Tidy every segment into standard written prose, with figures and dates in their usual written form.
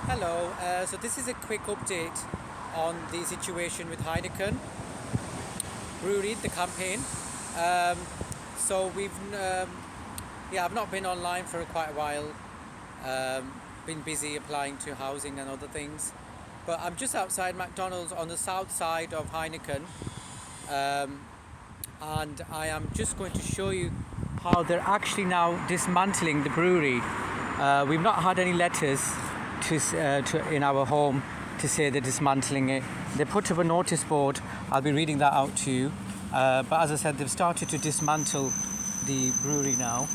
Hello, so this is a quick update on the situation with Heineken Brewery, the campaign. Um, so I've not been online for quite a while. Been busy applying to housing and other things. But I'm just outside McDonald's on the south side of Heineken, um, and I am just going to show you how they're actually now dismantling the brewery. We've not had any letters to in our home to say they're dismantling it. They put up a notice board. I'll be reading that out to you. But as I said, they've started to dismantle the brewery now.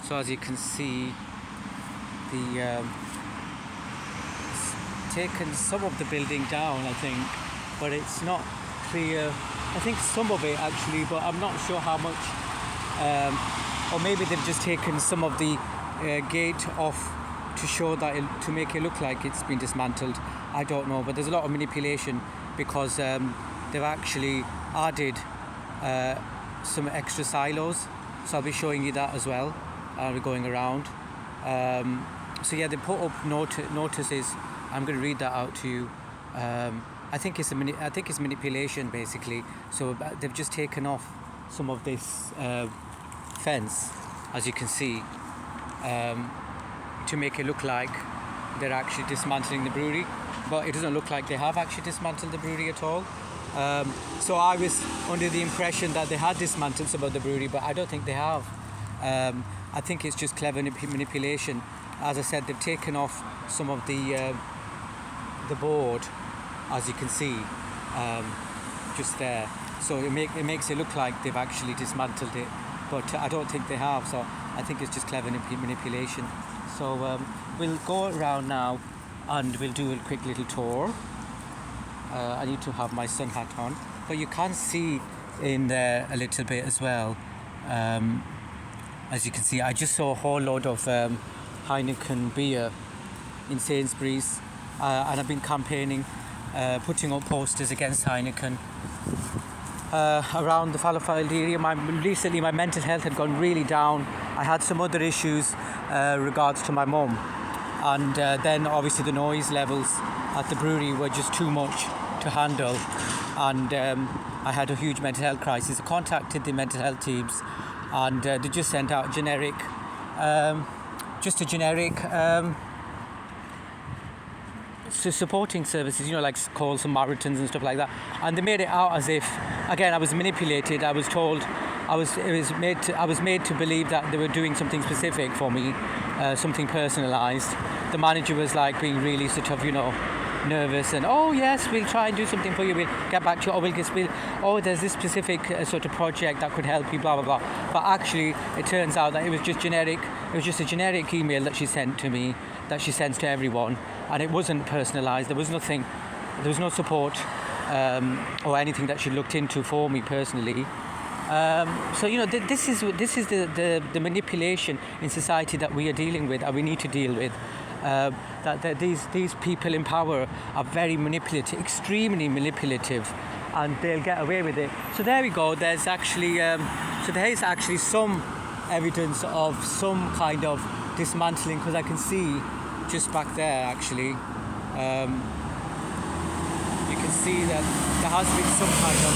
So as you can see, it's taken some of the building down, I think, but it's not clear. I think some of it actually, but I'm not sure how much. Or maybe they've just taken some of the gate off to show that to make it look like it's been dismantled. I don't know, but there's a lot of manipulation because they've actually added some extra silos. So I'll be showing you that as well. We're going around. So yeah, they put up notices. I'm going to read that out to you. I think it's manipulation basically. So they've just taken off some of this fence, as you can see, to make it look like they're actually dismantling the brewery, but it doesn't look like they have actually dismantled the brewery at all. So I was under the impression that they had dismantled some of the brewery, but I don't think they have. I think it's just clever manipulation. As I said, they've taken off some of the board, as you can see, just there. So it makes it look like they've actually dismantled it, but I don't think they have. So I think it's just clever manipulation. So we'll go around now and we'll do a quick little tour. I need to have my sun hat on, but you can see in there a little bit as well. As you can see, I just saw a whole load of Heineken beer in Sainsbury's, and I've been campaigning, putting up posters against Heineken around the Fallowfield area. Recently my mental health had gone really down. I had some other issues regards to my mum, and then obviously the noise levels at the brewery were just too much to handle, and I had a huge mental health crisis. I contacted the mental health teams, and they just sent out a generic supporting services, like calls Samaritans and stuff like that. And they made it out as if, again, I was manipulated. I was told, I was made to believe that they were doing something specific for me, something personalised. The manager was like being really sort of, nervous, and oh yes, we'll try and do something for you, we'll get back to you, there's this specific sort of project that could help you, blah blah blah. But actually it turns out that it was just a generic email that she sent to me, that she sends to everyone, and it wasn't personalised. There was no support or anything that she looked into for me personally. So this is the manipulation in society that we are dealing with, and we need to deal with. That these people in power are very manipulative, extremely manipulative, and they'll get away with it. So there we go. There is actually some evidence of some kind of dismantling, because I can see just back there actually. You can see that there has been some kind of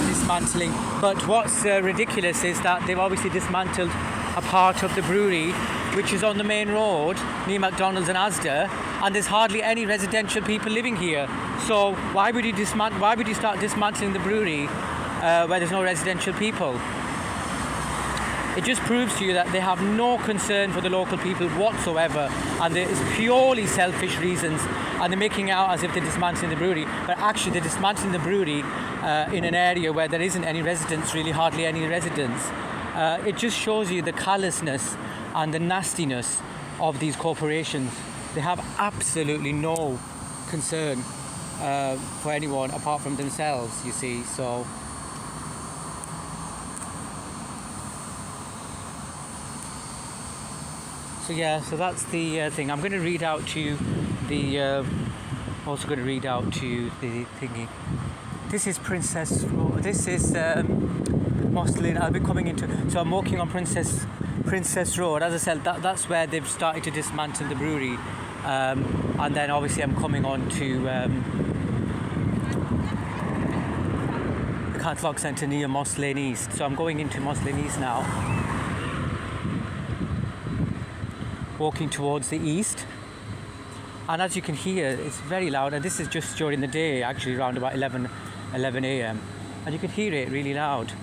dismantling. But what's ridiculous is that they've obviously dismantled a part of the brewery which is on the main road near McDonald's and Asda, and there's hardly any residential people living here. So why would you start dismantling the brewery where there's no residential people? It just proves to you that they have no concern for the local people whatsoever, and it's purely selfish reasons, and they're making it out as if they're dismantling the brewery, but actually they're dismantling the brewery in an area where there isn't any residents, really hardly any residents. It just shows you the callousness and the nastiness of these corporations. They have absolutely no concern for anyone apart from themselves, you see. So that's the thing. I'm going to read out to you the thingy. This is Princess Road. This is Moss Lane. I'll be coming into. So I'm walking on Princess Princess Road. As I said, that's where they've started to dismantle the brewery, and then obviously I'm coming on to the Catalog Centre near Moss Lane East. So I'm going into Moss Lane East now, walking towards the east. And as you can hear, it's very loud, and this is just during the day, actually around about 11 a.m. and you can hear it really loud.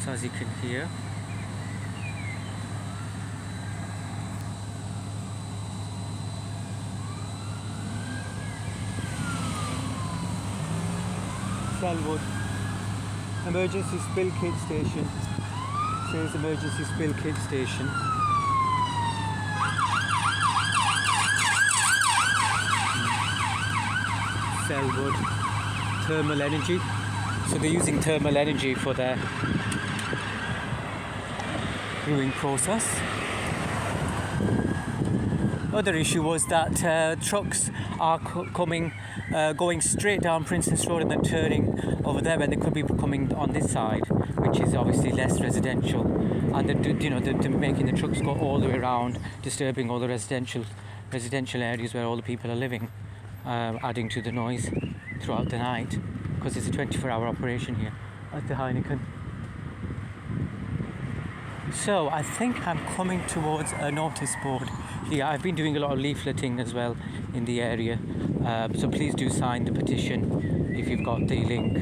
So as you can hear, Selwood emergency spill kit station. Says emergency spill kit station. Selwood thermal energy. So they're using thermal energy for their brewing process. Other issue was that trucks are going straight down Princess Road and then turning over there when they could be coming on this side, which is obviously less residential. And they're making the trucks go all the way around, disturbing all the residential areas where all the people are living, adding to the noise throughout the night, because it's a 24-hour operation here at the Heineken. So I think I'm coming towards a notice board here. I've been doing a lot of leafleting as well in the area, so please do sign the petition if you've got the link,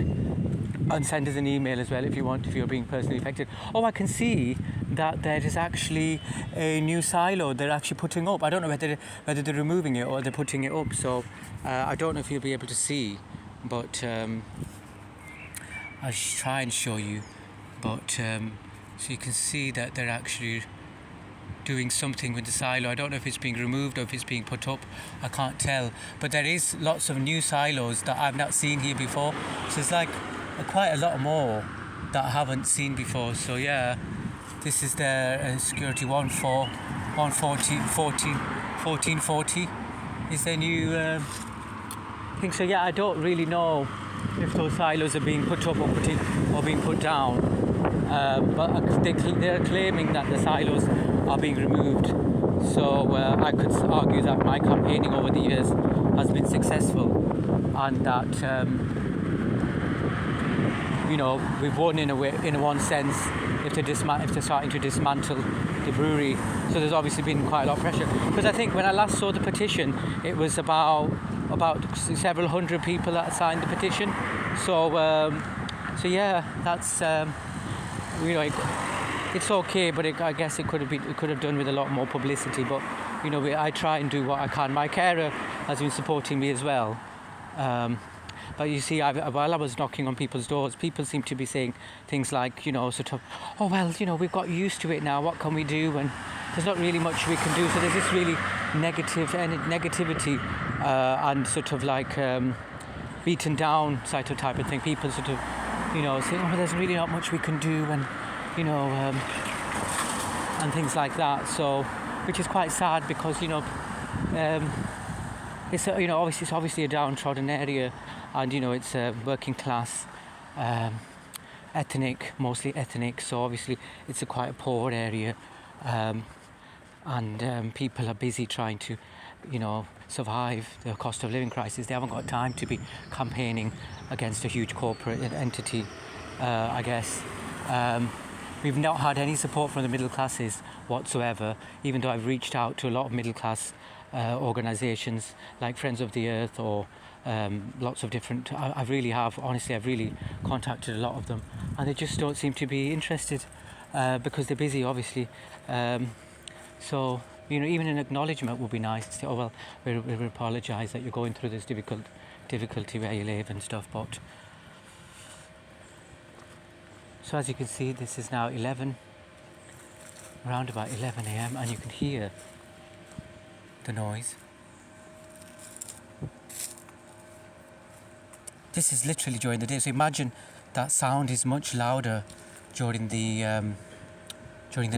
and send us an email as well if you're being personally affected. Oh, I can see that there is actually a new silo they're actually putting up. I don't know whether they're removing it or they're putting it up, so I don't know if you'll be able to see, but I'll try and show you. But so you can see that they're actually doing something with the silo. I don't know if it's being removed or if it's being put up. I can't tell. But there is lots of new silos that I've not seen here before. So it's like quite a lot more that I haven't seen before. So yeah, this is their security 1440 is their new thing. So yeah, I don't really know if those silos are being put up or being put down. But they're claiming that the silos are being removed. So I could argue that my campaigning over the years has been successful, and that we've won in one sense if they're starting to dismantle the brewery. So there's obviously been quite a lot of pressure, because I think when I last saw the petition, it was about several hundred people that signed the petition. So yeah, that's it's okay, but I guess it could have done with a lot more publicity. But I try and do what I can. My carer has been supporting me as well. But you see, while I was knocking on people's doors, people seem to be saying things like, sort of, oh well, we've got used to it now. What can we do? And there's not really much we can do. So there's this really negativity and sort of like beaten down type of thing. People sort of, saying, oh, there's really not much we can do, and and things like that. So, which is quite sad, because it's obviously a downtrodden area, and it's a working class, mostly ethnic. So obviously it's quite a poor area, and people are busy trying to survive the cost of living crisis. They haven't got time to be campaigning against a huge corporate entity, I guess. We've not had any support from the middle classes whatsoever, even though I've reached out to a lot of middle class organisations like Friends of the Earth, or lots of different. I've really contacted a lot of them, and they just don't seem to be interested, because they're busy, obviously. So even an acknowledgement would be nice to say, oh well, we apologise that you're going through this difficulty where you live and stuff. But so as you can see, this is now around about 11 a.m. and you can hear the noise. This is literally during the day, so imagine that sound is much louder during the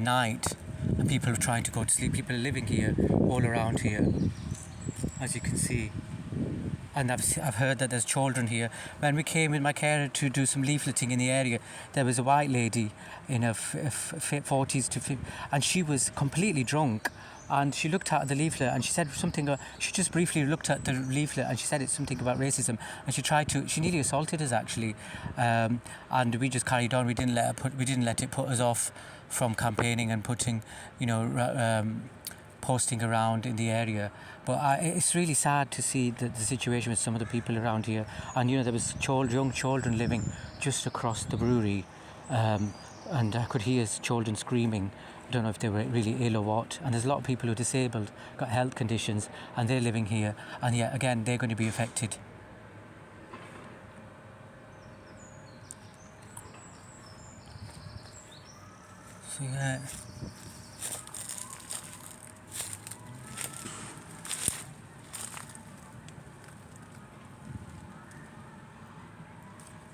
night, and people are trying to go to sleep. People are living here, all around here, as you can see. and I've heard that there's children here. When we came with my carer to do some leafleting in the area, there was a white lady in her 40s to 50, and she was completely drunk. And she looked at the leaflet and she said something. She just briefly looked at the leaflet and she said it's something about racism. And she nearly assaulted us actually, and we just carried on. We didn't let it put us off from campaigning and putting, posting around in the area. But it's really sad to see the situation with some of the people around here. And there was young children living just across the brewery, and I could hear children screaming. I don't know if they were really ill or what. And there's a lot of people who are disabled, got health conditions, and they're living here. And yet again, they're going to be affected. So yeah.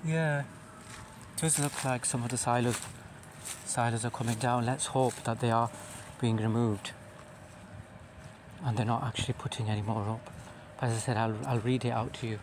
Yeah, it does look like some of the silos are coming down. Let's hope that they are being removed and they're not actually putting any more up. But as I said, I'll read it out to you.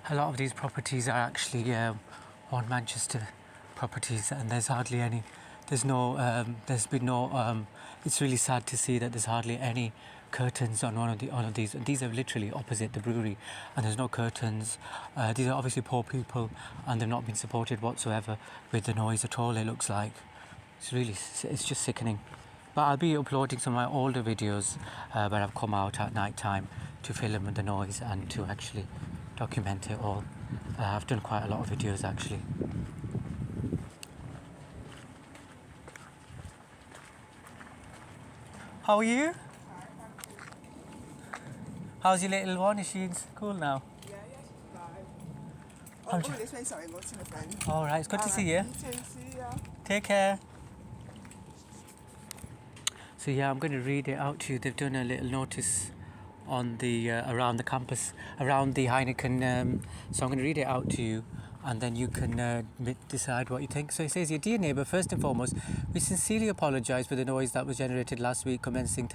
A lot of these properties are actually on Manchester properties, and there's hardly any. There's been no. It's really sad to see that there's hardly any curtains on one of these. And these are literally opposite the brewery, and there's no curtains. These are obviously poor people, and they've not been supported whatsoever with the noise at all. It looks like it's just sickening. But I'll be uploading some of my older videos where I've come out at night time to film the noise and to actually document it all. I've done quite a lot of videos actually. How are you? How's your little one? Is she in school now? Yeah, she's fine. Oh, this way, sorry, I'm going to see my friend. All right, it's good to see you. You too, see ya. Take care. So yeah, I'm going to read it out to you. They've done a little notice on the around the campus, around the Heineken. So I'm going to read it out to you, and then you can decide what you think. So it says here, dear neighbour, first and foremost, we sincerely apologise for the noise that was generated last week commencing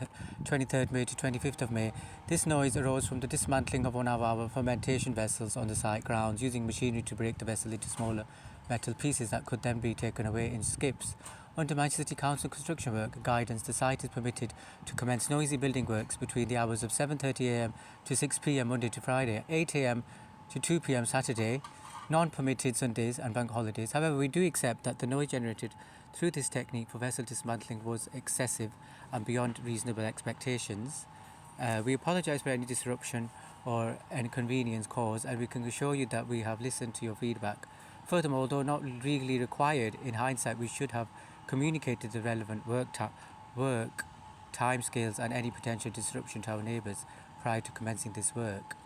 23rd May to 25th of May. This noise arose from the dismantling of one of our fermentation vessels on the site grounds, using machinery to break the vessel into smaller metal pieces that could then be taken away in skips. Under Manchester City Council construction work guidance, the site is permitted to commence noisy building works between the hours of 7:30am to 6pm Monday to Friday, 8am to 2pm Saturday, non-permitted Sundays and bank holidays. However, we do accept that the noise generated through this technique for vessel dismantling was excessive and beyond reasonable expectations. We apologise for any disruption or inconvenience caused, and we can assure you that we have listened to your feedback. Furthermore, although not legally required, in hindsight we should have communicated the relevant work timescales and any potential disruption to our neighbours prior to commencing this work.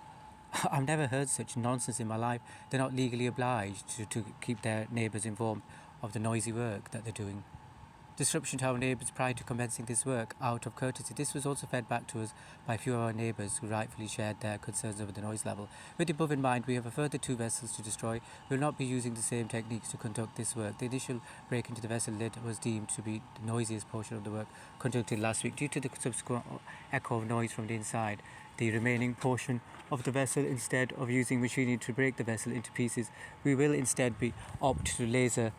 I've never heard such nonsense in my life. They're not legally obliged to keep their neighbours informed of the noisy work that they're doing. Disruption to our neighbours prior to commencing this work out of courtesy. This was also fed back to us by a few of our neighbours who rightfully shared their concerns over the noise level. With the above in mind, we have a further 2 vessels to destroy. We will not be using the same techniques to conduct this work. The initial break into the vessel lid was deemed to be the noisiest portion of the work conducted last week. Due to the subsequent echo of noise from the inside, the remaining portion of the vessel, instead of using machinery to break the vessel into pieces, we will instead opt to laser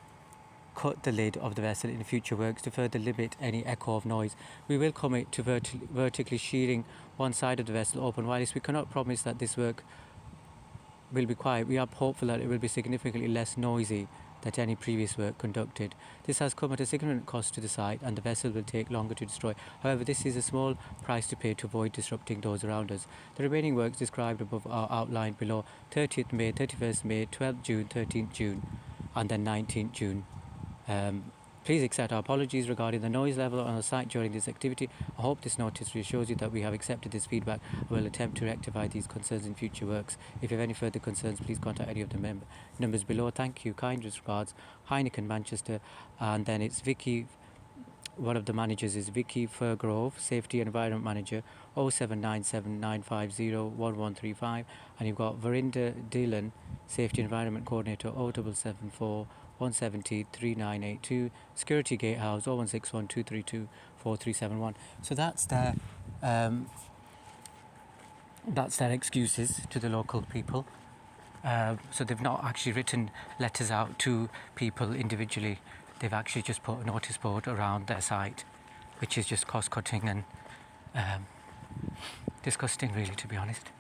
cut the lid of the vessel in future works to further limit any echo of noise. We will commit to vertically shearing one side of the vessel open. Whilst we cannot promise that this work will be quiet, we are hopeful that it will be significantly less noisy than any previous work conducted. This has come at a significant cost to the site, and the vessel will take longer to destroy. However, this is a small price to pay to avoid disrupting those around us. The remaining works described above are outlined below: 30th May, 31st May, 12th June, 13th June, and then 19th June. Please accept our apologies regarding the noise level on the site during this activity. I hope this notice reassures you that we have accepted this feedback and will attempt to rectify these concerns in future works. If you have any further concerns, please contact any of the numbers below. Thank you. Kind regards, Heineken Manchester. And then it's Vicky. One of the managers is Vicky Furgrove, Safety and Environment Manager, 07979501135. And you've got Verinder Dillon, Safety and Environment Coordinator, 0774 170 3982. Security Gatehouse, 0161 232 4371. So that's their excuses to the local people. So they've not actually written letters out to people individually. They've actually just put a notice board around their site, which is just cost-cutting and disgusting, really, to be honest.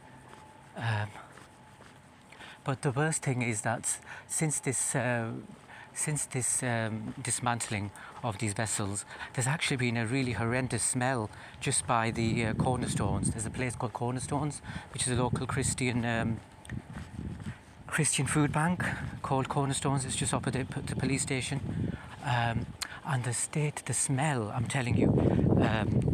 But the worst thing is that since this dismantling of these vessels, there's actually been a really horrendous smell just by the Cornerstones. There's a place called Cornerstones, which is a local Christian food bank called Cornerstones. It's just opposite the police station. And the smell, I'm telling you,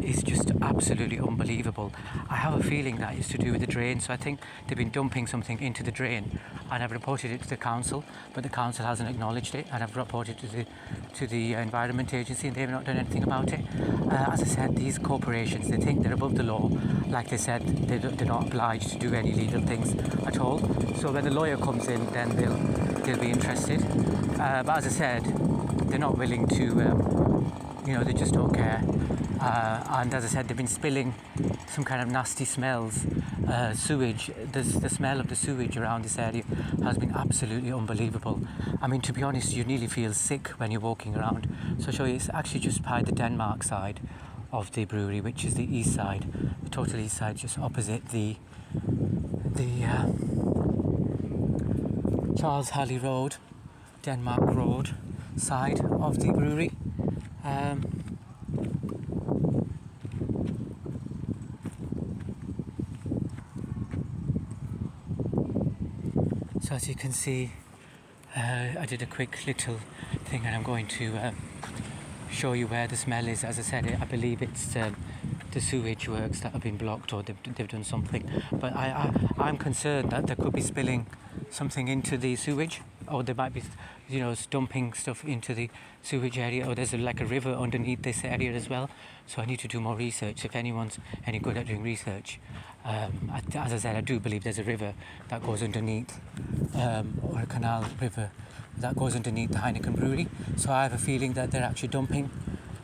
is just absolutely unbelievable. I have a feeling that it's to do with the drain, so I think they've been dumping something into the drain, and I've reported it to the council, but the council hasn't acknowledged it, and I've reported to the Environment Agency, and they've not done anything about it. As I said, these corporations, they think they're above the law. Like they said, they're not obliged to do any legal things at all. So when the lawyer comes in, then they'll be interested. But as I said, they're not willing to, they just don't care. And as I said, they've been spilling some kind of nasty smells, sewage. The smell of the sewage around this area has been absolutely unbelievable. I mean, to be honest, you nearly feel sick when you're walking around. So I'll show you, it's actually just by the Denmark side of the brewery, which is the east side, the total east side, just opposite the Charles Halley Road, Denmark Road side of the brewery. So as you can see, I did a quick little thing, and I'm going to show you where the smell is. As I said, I believe it's the sewage works that have been blocked, or they've done something. But I'm concerned that there could be spilling something into the sewage, or there might be, dumping stuff into the sewage area, or there's like a river underneath this area as well. So I need to do more research. If anyone's any good at doing research, as I said, I do believe there's a river that goes underneath, or a canal river that goes underneath the Heineken Brewery. So I have a feeling that they're actually dumping,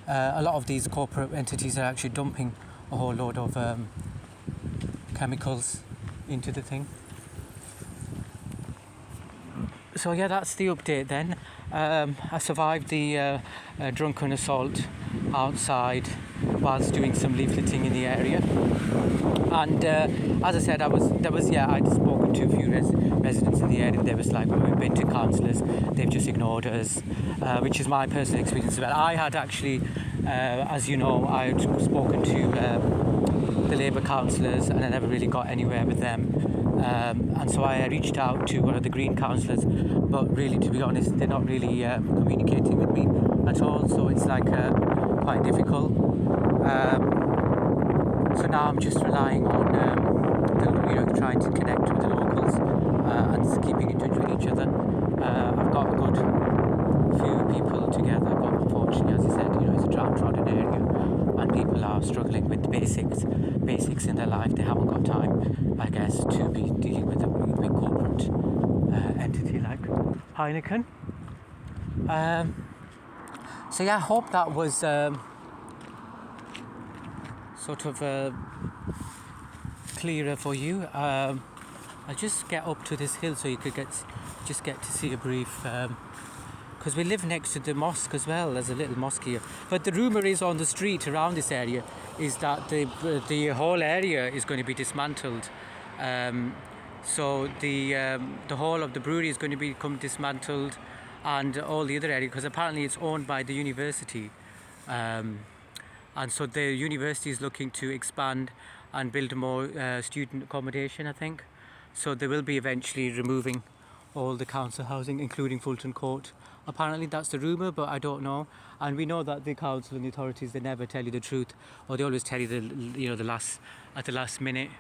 a lot of these corporate entities are actually dumping a whole load of chemicals into the thing. So yeah, that's the update then. I survived the drunken assault outside whilst doing some leafleting in the area. And as I said, I'd spoken to a few residents in the area. They was like, we've been to councillors, they've just ignored us, which is my personal experience as well. I had actually, as you know, I had spoken to the Labour councillors, and I never really got anywhere with them. And so I reached out to one of the Green councillors, but really, to be honest, they're not really communicating with me at all. So it's like quite difficult. So now I'm just relying on trying to connect with the locals and keeping in touch with each other. I've got a good few people together, but unfortunately, as I said, it's a downtrodden area, and people are struggling with the basics in their life. They haven't got time, I guess, to be dealing with a big corporate entity like Heineken. So yeah, I hope that was sort of clearer for you. I'll just get up to this hill so you could get to see a brief, because we live next to the mosque as well. There's a little mosque here, but the rumour is on the street around this area is that the whole area is going to be dismantled. So the whole of the brewery is going to become dismantled, and all the other area, because apparently it's owned by the university. And so the university is looking to expand and build more student accommodation, I think. So they will be eventually removing all the council housing, including Fulton Court. Apparently that's the rumour, but I don't know. And we know that the council and the authorities, they never tell you the truth, or they always tell you the last minute.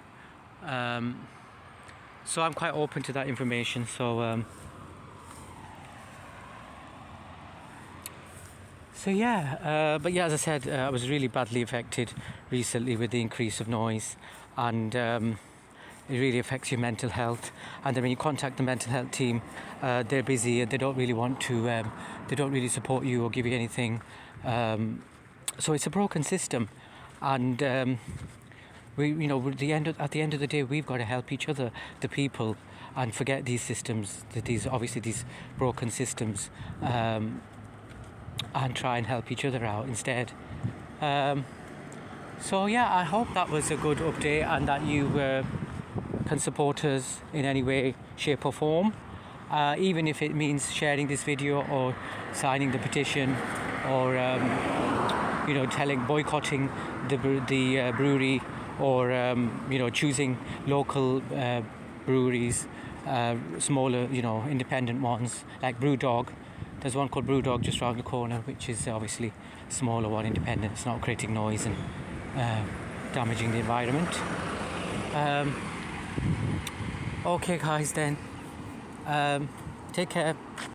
So I'm quite open to that information. So yeah, but yeah, as I said, I was really badly affected recently with the increase of noise, and it really affects your mental health. And then when you contact the mental health team, they're busy and they don't really want to, they don't really support you or give you anything. So it's a broken system, and at the end of the day, we've got to help each other, the people, and forget these systems, these broken systems. And try and help each other out instead. So yeah, I hope that was a good update, and that you can support us in any way, shape or form, even if it means sharing this video or signing the petition, or boycotting the brewery, or choosing local breweries, smaller, independent ones like Brewdog. There's one called Brewdog just around the corner, which is obviously a smaller one, independent. It's not creating noise and damaging the environment. Okay guys then, take care.